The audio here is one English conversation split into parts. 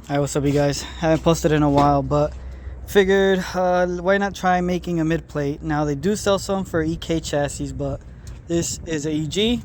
Alright, what's up you guys? Haven't posted in a while, but figured why not try making a mid plate. Now they do sell some for EK chassis, but this is a EG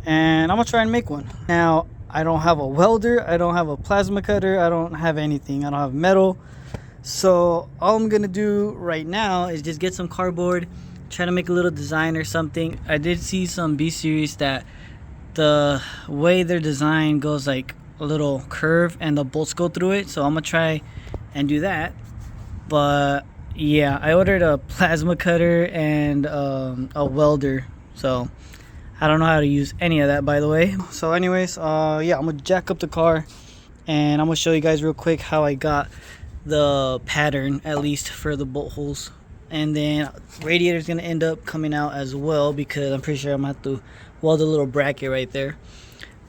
and I'm gonna try and make one. Now I don't have a welder, I don't have a plasma cutter, I don't have anything, I don't have metal. So all I'm gonna do right now is just get some cardboard, try to make a little design or something. I did see some B series that the way they're designed goes like a little curve and the bolts go through it, so I'm gonna try and do that. But yeah, I ordered a plasma cutter and a welder, so I don't know how to use any of that, by the way. So anyways, yeah, I'm gonna jack up the car and I'm gonna show you guys real quick how I got the pattern, at least for the bolt holes. And then radiator's gonna end up coming out as well, because I'm pretty sure I'm gonna have to weld a little bracket right there.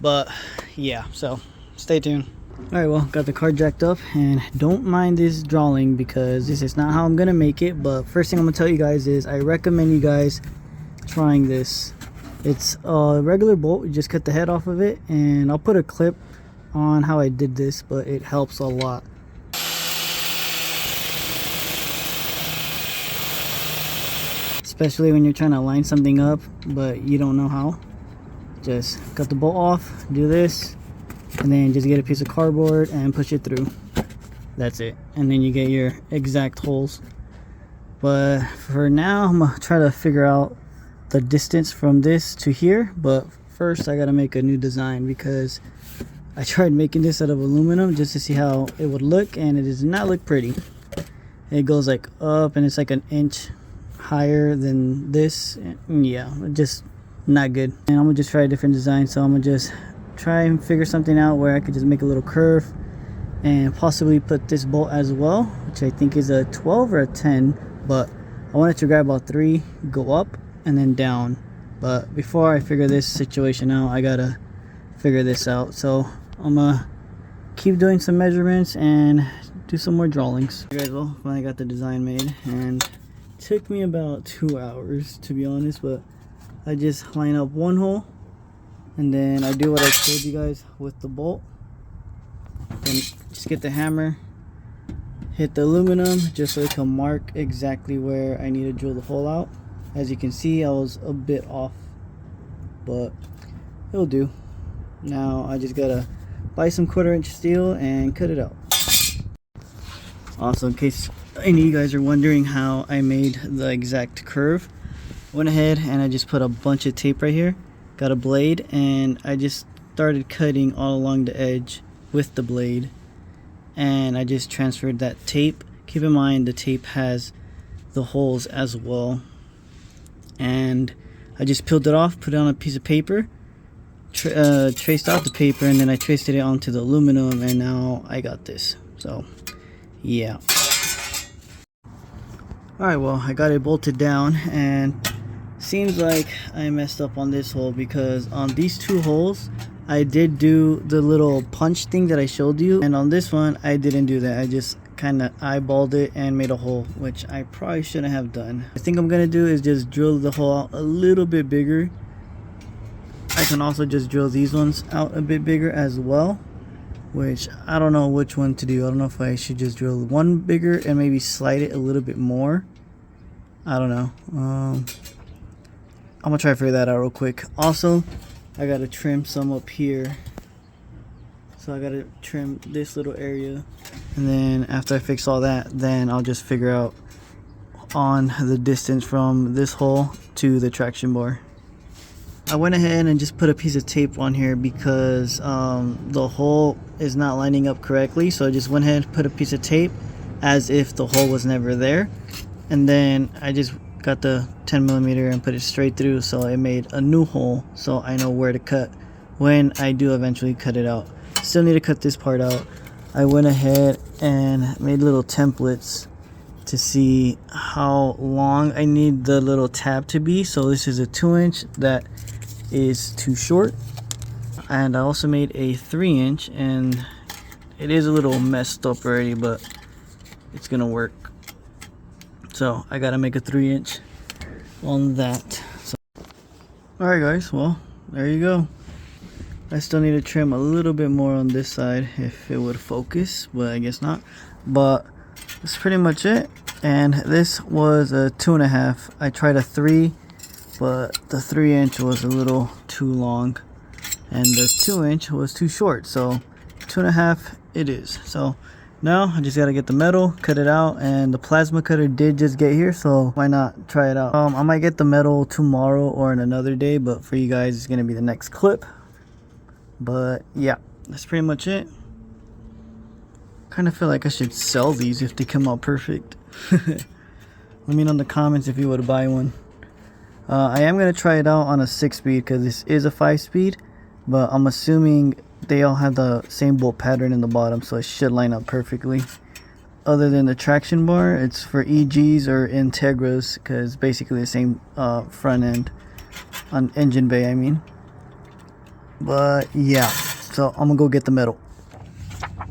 But yeah, so stay tuned. Alright, well, got the car jacked up, and don't mind this drawing because this is not how I'm gonna make it. But first thing I'm gonna tell you guys is I recommend you guys trying this. It's a regular bolt, you just cut the head off of it, and I'll put a clip on how I did this, but it helps a lot. Especially when you're trying to line something up but you don't know how. Just cut the bolt off, do this, and then just get a piece of cardboard and push it through. That's it, and then you get your exact holes. But for now, I'm gonna try to figure out the distance from this to here. But first I gotta make a new design, because I tried making this out of aluminum just to see how it would look, and it does not look pretty. It goes like up, and it's like an inch higher than this. Yeah, just not good. And I'm gonna just try a different design. So I'm gonna just try and figure something out where I could just make a little curve and possibly put this bolt as well, which I think is a 12 or a 10, but I wanted to grab about 3, go up and then down. But before I figure this situation out, I gotta figure this out. So I'm gonna keep doing some measurements and do some more drawings. You guys, well, finally got the design made, and it took me about 2 hours to be honest, but I just line up one hole, and then I do what I told you guys with the bolt. Then just get the hammer, hit the aluminum just so it can mark exactly where I need to drill the hole out. As you can see, I was a bit off, but it'll do. Now I just gotta buy some 1/4 inch steel and cut it out. Also, in case any of you guys are wondering how I made the exact curve, I went ahead and I just put a bunch of tape right here, got a blade, and I just started cutting all along the edge with the blade, and I just transferred that tape. Keep in mind the tape has the holes as well, and I just peeled it off, put it on a piece of paper, traced out the paper, and then I traced it onto the aluminum, and now I got this. So yeah. Alright, well, I got it bolted down, and seems like I messed up on this hole, because on these 2 holes I did do the little punch thing that I showed you, and on this one I didn't do that. I just kind of eyeballed it and made a hole, which I probably shouldn't have done. I think I'm gonna do is just drill the hole out a little bit bigger. I can also just drill these ones out a bit bigger as well, which I don't know which one to do. I don't know if I should just drill one bigger and maybe slide it a little bit more. I don't know. I'm gonna try to figure that out real quick. Also, I gotta trim some up here, so I gotta trim this little area, and then after I fix all that, then I'll just figure out on the distance from this hole to the traction bar. I went ahead and just put a piece of tape on here because the hole is not lining up correctly, so I just went ahead and put a piece of tape as if the hole was never there, and then I just got the 10mm and put it straight through, so it made a new hole, so I know where to cut when I do eventually cut it out. Still need to cut this part out. I went ahead and made little templates to see how long I need the little tab to be. So this is a 2-inch that is too short, and I also made a 3-inch, and it is a little messed up already, but it's gonna work. So I gotta make a 3-inch on that. So, alright guys, well, there you go. I still need to trim a little bit more on this side if it would focus, but I guess not. But that's pretty much it. And this was a 2.5. I tried a 3, but the 3-inch was a little too long and the 2-inch was too short, so 2.5 it is. So now I just gotta get the metal, cut it out, and the plasma cutter did just get here, so why not try it out. I might get the metal tomorrow or in another day, but for you guys it's gonna be the next clip. But yeah, that's pretty much it. Kind of feel like I should sell these if they come out perfect. Let me know in the comments if you would buy one. I am going to try it out on a 6-speed because this is a 5-speed, but I'm assuming they all have the same bolt pattern in the bottom, so it should line up perfectly. Other than the traction bar, it's for EGs or Integras because basically the same front end on engine bay, I mean. But yeah, so I'm gonna go get the metal.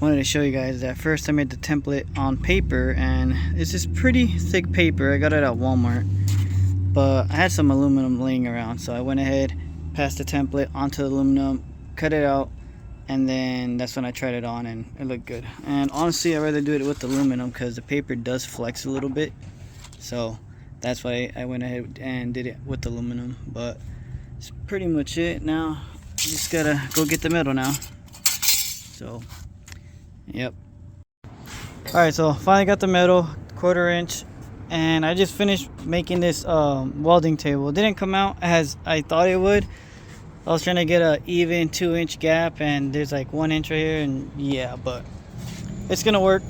Wanted to show you guys that first I made the template on paper, and it's this pretty thick paper. I got it at Walmart, but I had some aluminum laying around, so I went ahead, passed the template onto the aluminum, cut it out, and then that's when I tried it on and it looked good. And honestly, I'd rather do it with aluminum because the paper does flex a little bit, so that's why I went ahead and did it with aluminum. But it's pretty much it. Now just gotta go get the metal now. So yep. Alright, so finally got the metal, 1/4 inch, and I just finished making this welding table. It didn't come out as I thought it would. I was trying to get an even 2-inch gap, and there's like 1 inch right here, and yeah, but it's gonna work.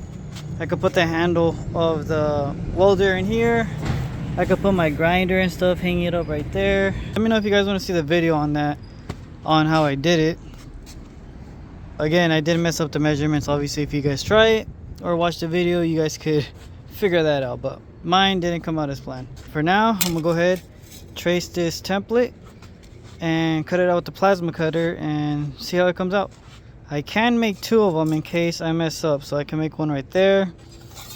I could put the handle of the welder in here. I could put my grinder and stuff, hang it up right there. Let me know if you guys want to see the video on that, on how I did it. Again, I didn't mess up the measurements. Obviously, if you guys try it or watch the video, you guys could figure that out, but mine didn't come out as planned. For now, I'm gonna go ahead, trace this template and cut it out with the plasma cutter and see how it comes out. I can make 2 of them in case I mess up, so I can make one right there.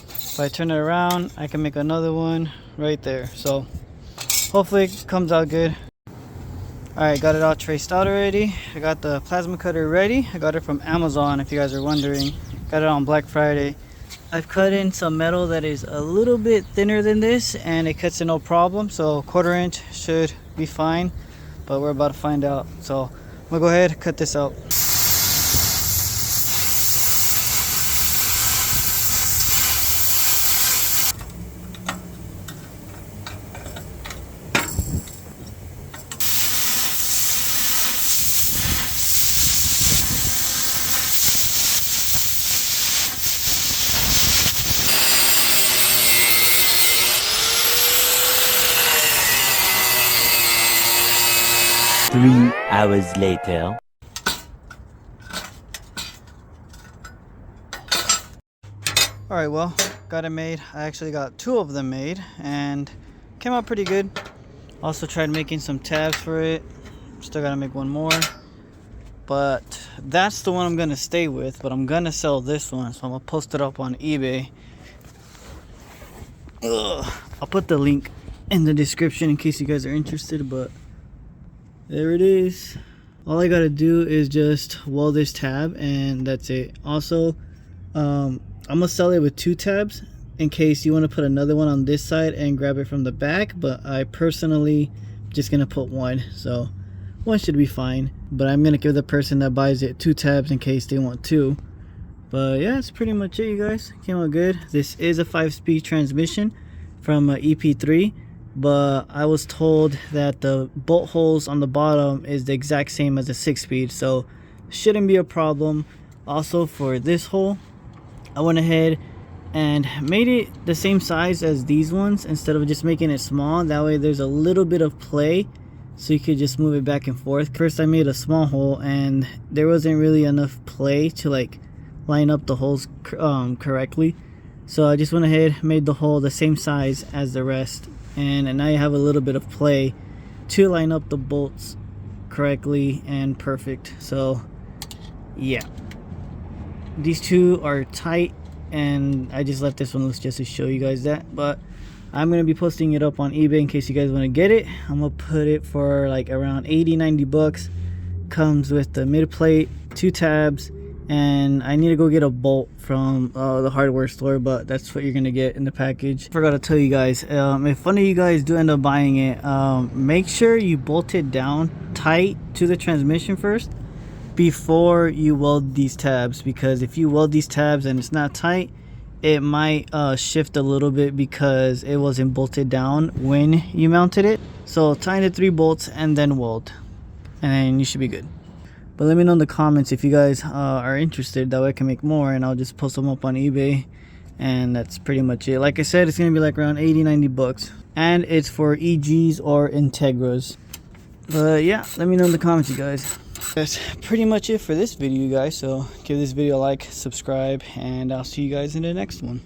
If I turn it around, I can make another one right there. So hopefully it comes out good. Alright, got it all traced out already. I got the plasma cutter ready. I got it from Amazon, if you guys are wondering. Got it on Black Friday. I've cut in some metal that is a little bit thinner than this, and it cuts in no problem. So 1/4 inch should be fine, but we're about to find out. So I'm gonna go ahead and cut this out. Three hours later. Alright, well, got it made. I actually got 2 of them made and came out pretty good. Also tried making some tabs for it. Still gotta make one more. But that's the one I'm gonna stay with, but I'm gonna sell this one, so I'm gonna post it up on eBay. I'll put the link in the description in case you guys are interested, but there it is. All I gotta do is just weld this tab and that's it. Also, I'm gonna sell it with 2 tabs in case you want to put another one on this side and grab it from the back, but I personally just gonna put 1, so 1 should be fine. But I'm gonna give the person that buys it 2 tabs in case they want 2. But yeah, that's pretty much it, you guys. Came out good. This is a 5-speed transmission from EP3, but I was told that the bolt holes on the bottom is the exact same as a 6-speed, so shouldn't be a problem. Also, for this hole, I went ahead and made it the same size as these ones instead of just making it small. That way there's a little bit of play, so you could just move it back and forth. First I made a small hole and there wasn't really enough play to like line up the holes correctly, so I just went ahead, made the hole the same size as the rest, and now you have a little bit of play to line up the bolts correctly and perfect. So yeah, these 2 are tight, and I just left this one loose just to show you guys that. But I'm gonna be posting it up on eBay in case you guys want to get it. I'm gonna put it for like around 80-90 bucks. comes with the mid plate, 2 tabs, and I need to go get a bolt from the hardware store, but that's what you're gonna get in the package. Forgot to tell you guys, if one of you guys do end up buying it, make sure you bolt it down tight to the transmission first before you weld these tabs, because if you weld these tabs and it's not tight, it might shift a little bit because it wasn't bolted down when you mounted it. So tighten the 3 bolts and then weld, and then you should be good. But let me know in the comments if you guys are interested, that way I can make more and I'll just post them up on eBay. And that's pretty much it. Like I said, it's gonna be like around 80-90 bucks, and it's for EGs or Integras. But yeah, let me know in the comments, you guys. That's pretty much it for this video, you guys. So give this video a like, subscribe, and I'll see you guys in the next one.